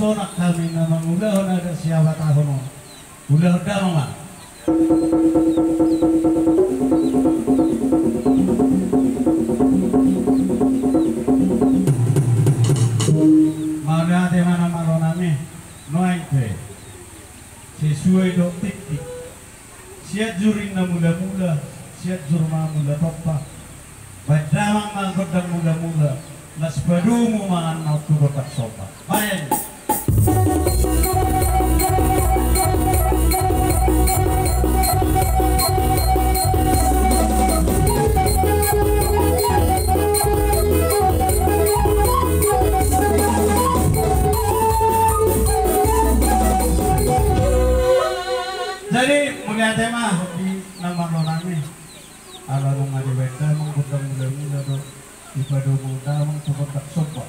sonak kami namang ulah na ada siapa tahu mo. Ulah dah mama. Mana ada mana malo nami noai pe. Sesuai dok tik. Siat jurin na mula-mula, siat jurma mula topa. Badamang mangkot dan mula-mula. Las badumu mangan mau turut tak sopa. Bayan. Jadi mulia tema di nama nami. Ala nung adibeta mangkot dan mula-mula do. Ipado muda mangkot tak sopa.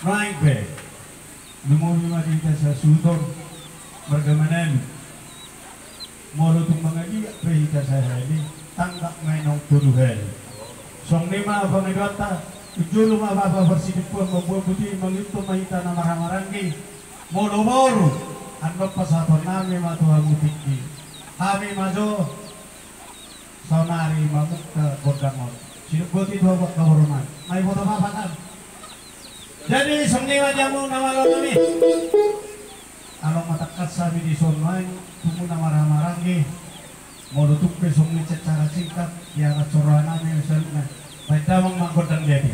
Right back. Lumumi madita sa sudon margamanan molo tung mga iya prehita sa hali tanggap ngayon turuhel song lima pangigata ujulu mababa bersidip pun membuat putih mengito mahita na maramarangi molo moro ano pasaton nami matuha mutiki kami majo sonari mamukta bodangon sinubuti dua buat kahormat may foto papatan. Jadi sengniwa jamu nama lo kami. Kalau matakat sabi di sonai, tunggu nama ramarangi. Mau tutup ke sengni secara singkat, ya coroana misalnya. Baik damang mangkot dan jadi.